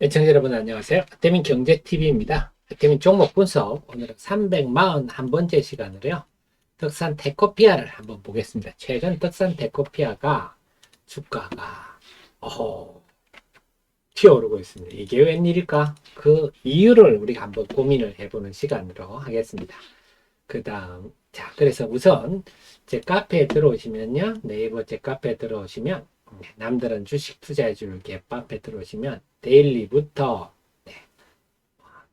시청자 여러분 안녕하세요. 태민 경제TV입니다. 태민 종목 분석 오늘은 341번째 시간으로요. 덕산 테코피아를 한번 보겠습니다. 최근 덕산 테코피아가 주가가 튀어오르고 있습니다. 이게 웬일일까? 그 이유를 우리가 한번 고민을 해보는 시간으로 하겠습니다. 그래서 우선 제 카페에 들어오시면요. 네이버 제 카페에 들어오시면 남들은 주식 투자해줄 갭카페에 들어오시면 데일리부터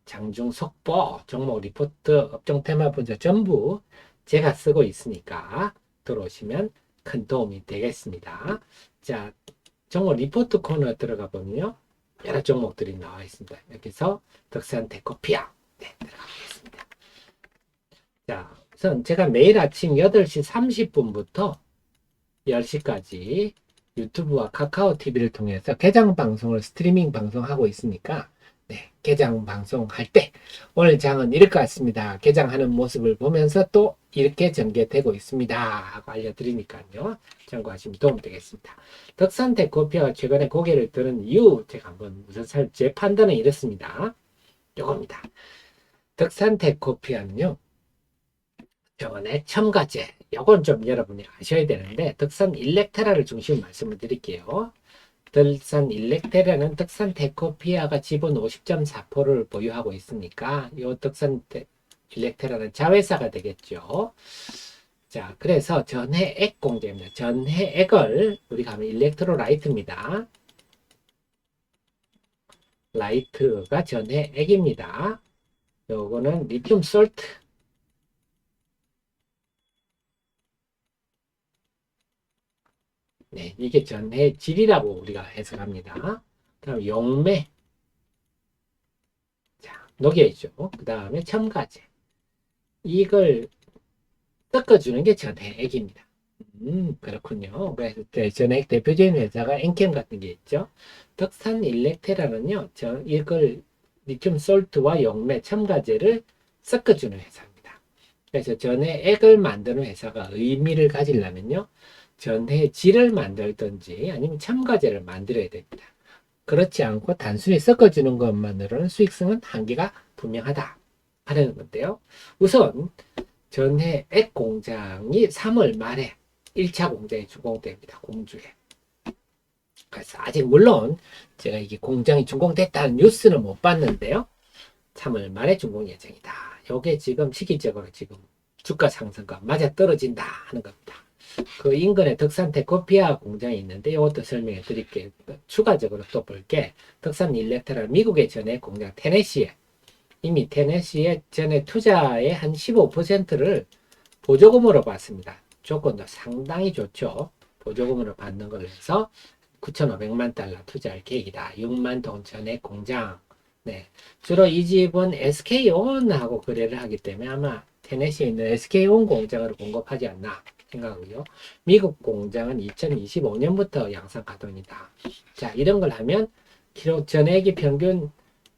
장중 속보, 종목 리포트, 업종 테마 분석 전부 제가 쓰고 있으니까 들어오시면 큰 도움이 되겠습니다. 자, 종목 리포트 코너 들어가 보면요. 여러 종목들이 나와 있습니다. 여기서 덕산 테코피아 들어가겠습니다. 자, 우선 제가 매일 아침 8시 30분부터 10시까지 유튜브와 카카오 TV를 통해서 개장 방송을 스트리밍 방송하고 있으니까 개장 방송할 때 오늘 장은 이럴 것 같습니다. 개장하는 모습을 보면서 또 이렇게 전개되고 있습니다 하고 알려드리니까요. 참고하시면 도움되겠습니다. 덕산테코피아가 최근에 고개를 드는 이유 제가 한번 우선 제 판단은 이렇습니다. 요겁니다. 덕산테코피아는요. 저번에 첨가제 요건 좀 여러분이 아셔야 되는데 덕산 일렉테라를 중심으로 말씀을 드릴게요. 덕산 일렉테라는 덕산 테코피아가 지분 50.4%를 보유하고 있으니까 이 덕산 일렉테라는 자회사가 되겠죠. 자, 그래서 전해액 공제입니다. 전해액을 우리가 하면 일렉트로라이트입니다. 라이트가 전해액입니다. 요거는 리튬 솔트. 네, 이게 전해질이라고 우리가 해석합니다. 다음 용매, 자, 녹여있죠. 그 다음에 첨가제. 이걸 섞어주는 게 전해액입니다. 그렇군요. 그래서 전해액 대표적인 회사가 엔캠 같은 게 있죠. 덕산 일렉테라는요, 이걸 리튬 솔트와 용매, 첨가제를 섞어주는 회사입니다. 그래서 전해액을 만드는 회사가 의미를 가지려면요, 전해질을 만들든지 아니면 첨가제를 만들어야 됩니다. 그렇지 않고 단순히 섞어주는 것만으로는 수익성은 한계가 분명하다 하는 건데요. 우선 전해액 공장이 3월 말에 1차 공장이 준공됩니다. 공주에. 그래서 아직 물론 제가 이게 공장이 준공됐다는 뉴스는 못 봤는데요. 3월 말에 준공 예정이다. 이게 지금 시기적으로 지금 주가 상승과 맞아 떨어진다 하는 겁니다. 그 인근에 덕산테코피아 공장이 있는데 이것도 설명해 드릴게요. 추가적으로 또 볼게 덕산 일렉트라 미국의 전해 공장 테네시에 이미 테네시에 전에 투자의 한 15%를 보조금으로 받습니다. 조건도 상당히 좋죠. 보조금으로 받는 걸로 해서 9,500만 달러 투자할 계획이다. 6만 동 전해 공장. 네. 주로 이 집은 SK온하고 거래를 하기 때문에 아마 테네시에 있는 SK온 공장으로 공급하지 않나 생각하고요. 미국 공장은 2025년부터 양산 가동이다. 자, 이런 걸 하면 기록 전액이 평균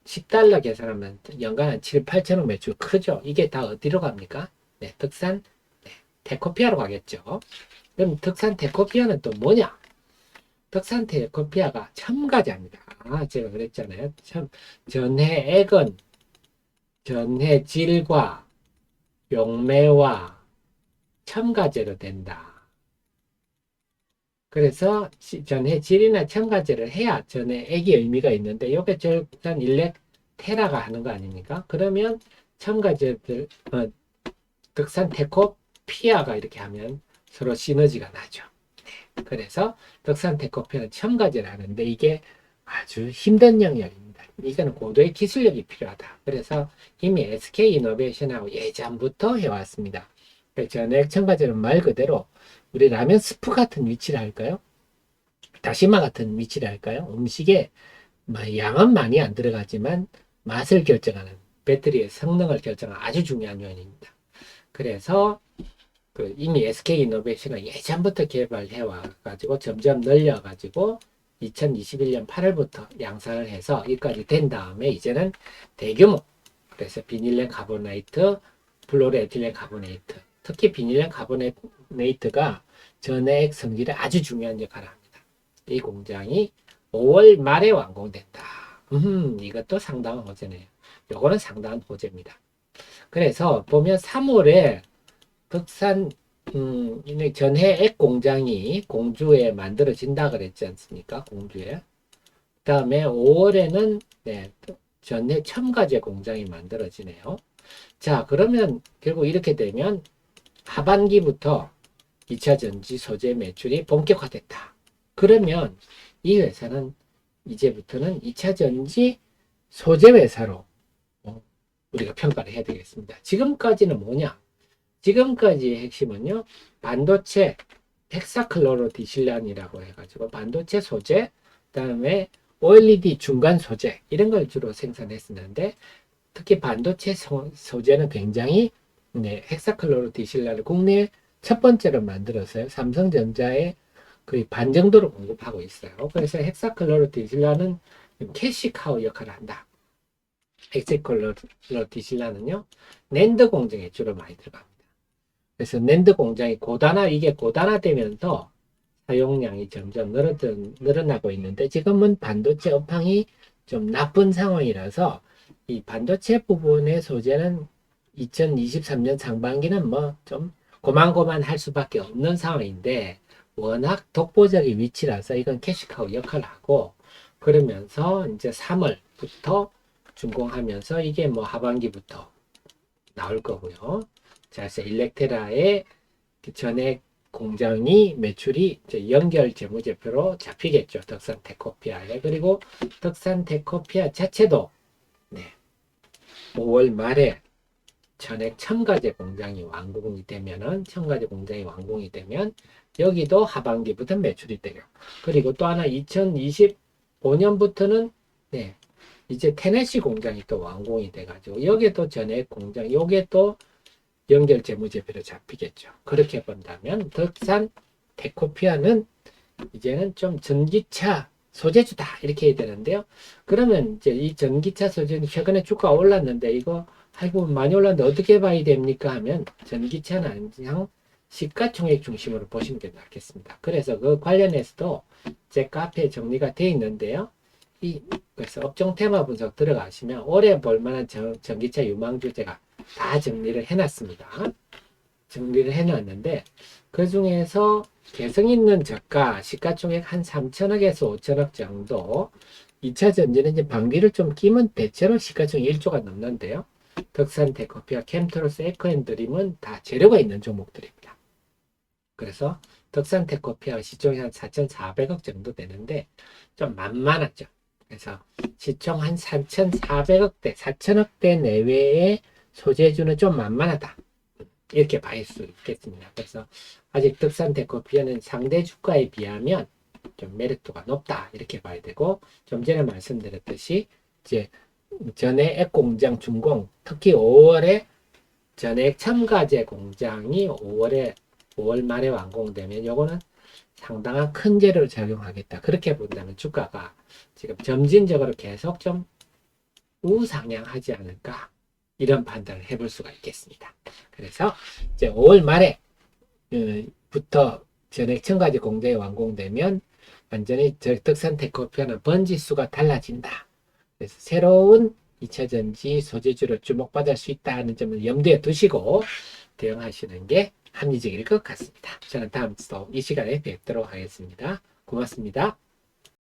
10달러 계산하면 연간 한 7, 8천억 매출 크죠. 이게 다 어디로 갑니까? 네, 덕산 테코피아로 가겠죠. 그럼 덕산 테코피아는 또 뭐냐? 덕산 테코피아가 첨가제입니다. 제가 그랬잖아요. 전해액은 전해질과 용매와 첨가제로 된다. 그래서 전해질이나 첨가제를 해야 전해액이 의미가 있는데 이게 절단 일렉 테라가 하는 거 아닙니까? 그러면 첨가제들 덕산 테코피아가 이렇게 하면 서로 시너지가 나죠. 네. 그래서 덕산 테코피아는 첨가제를 하는데 이게 아주 힘든 영역입니다. 이거는 고도의 기술력이 필요하다. 그래서 이미 SK이노베이션하고 예전부터 해왔습니다. 전액 첨가제는 말 그대로 우리 라면 스프 같은 위치를 할까요? 다시마 같은 위치를 할까요? 음식에 양은 많이 안 들어가지만 맛을 결정하는 배터리의 성능을 결정하는 아주 중요한 요인입니다. 그래서 이미 SK이노베이션은 예전부터 개발해와가지고 점점 늘려가지고 2021년 8월부터 양산을 해서 여기까지 된 다음에 이제는 대규모 그래서 비닐렌 카보네이트, 플로르에틸렌 카보네이트 특히 비닐렌 카보네이트가 전해액 성질에 아주 중요한 역할을 합니다. 이 공장이 5월 말에 완공된다. 이것도 상당한 호재네요. 요거는 상당한 호재입니다. 그래서 보면 3월에 덕산 전해 액 공장이 공주에 만들어진다 그랬지 않습니까? 공주에. 그다음에 5월에는 네, 전해 첨가제 공장이 만들어지네요. 자, 그러면 결국 이렇게 되면 하반기부터 2차 전지 소재 매출이 본격화됐다. 그러면 이 회사는 이제부터는 2차 전지 소재 회사로 우리가 평가를 해야 되겠습니다. 지금까지는 뭐냐? 지금까지의 핵심은요, 반도체 헥사클로로디실란이라고 해가지고 반도체 소재, 그다음에 OLED 중간 소재 이런 걸 주로 생산했었는데 특히 반도체 소재는 굉장히 네, 헥사클로로디실란을 국내에 첫 번째로 만들었어요. 삼성전자에 거의 반 정도로 공급하고 있어요. 그래서 헥사클로로디실란은 캐시카우 역할을 한다. 헥사클로로디실란은요, 낸드 공정에 주로 많이 들어갑니다. 그래서 낸드 공장이 이게 고단화되면서 사용량이 점점 늘어나고 있는데 지금은 반도체 업황이 좀 나쁜 상황이라서 이 반도체 부분의 소재는 2023년 상반기는 뭐 좀 고만고만 할 수밖에 없는 상황인데 워낙 독보적인 위치라서 이건 캐시카우 역할을 하고 그러면서 이제 3월부터 준공하면서 이게 뭐 하반기부터 나올 거고요. 자, 그래서 일렉테라의 전액 공장이 매출이 이제 연결 재무제표로 잡히겠죠. 덕산테코피아에. 그리고 덕산테코피아 자체도 네, 5월 말에 전액 첨가제 공장이 완공이 되면은 여기도 하반기부터 매출이 돼요. 그리고 또 하나 2025년부터는 네, 이제 테네시 공장이 또 완공이 돼가지고 여기도 전액 공장, 요게 또 연결 재무제표로 잡히겠죠. 그렇게 본다면 덕산 테코피아는 이제는 좀 전기차 소재주다 이렇게 해야 되는데요. 그러면 이제 이 전기차 소재는 최근에 주가가 올랐는데 이거 아이고 많이 올랐는데 어떻게 봐야 됩니까 하면 전기차는 그냥 시가총액 중심으로 보시는 게 낫겠습니다. 그래서 그 관련해서도 제 카페에 정리가 되어 있는데요. 그래서 업종 테마 분석 들어가시면 올해 볼만한 전기차 유망주제가 다 정리를 해놨습니다. 정리를 해놨는데 그 중에서 개성 있는 저가 시가총액 한 3천억에서 5천억 정도 2차 전지는 이제 방비를 좀 끼면 대체로 시가총액 1조가 넘는데요. 덕산 테코피아, 캠트로스, 에코앤드림은 다 재료가 있는 종목들입니다. 그래서 덕산 테코피아 시총이 한 4,400억 정도 되는데 좀 만만하죠. 그래서 시총 한 3,400억대, 4천억대 내외의 소재주는 좀 만만하다. 이렇게 봐야 수 있겠습니다. 그래서 아직 덕산 테코피아는 상대 주가에 비하면 좀 메리트가 높다. 이렇게 봐야 되고, 좀 전에 말씀드렸듯이, 이제 전액 액 공장 준공, 특히 5월에 전액 첨가제 공장이 5월 말에 완공되면 요거는 상당한 큰 재료를 작용하겠다. 그렇게 본다면 주가가 지금 점진적으로 계속 좀 우상향하지 않을까. 이런 판단을 해볼 수가 있겠습니다. 그래서 이제 5월 말에 부터 전액 첨가제 공장이 완공되면 완전히 덕산 테코피아는 번지수가 달라진다. 그래서 새로운 2차 전지 소재주를 주목받을 수 있다는 점을 염두에 두시고 대응하시는 게 합리적일 것 같습니다. 저는 다음 또 이 시간에 뵙도록 하겠습니다. 고맙습니다.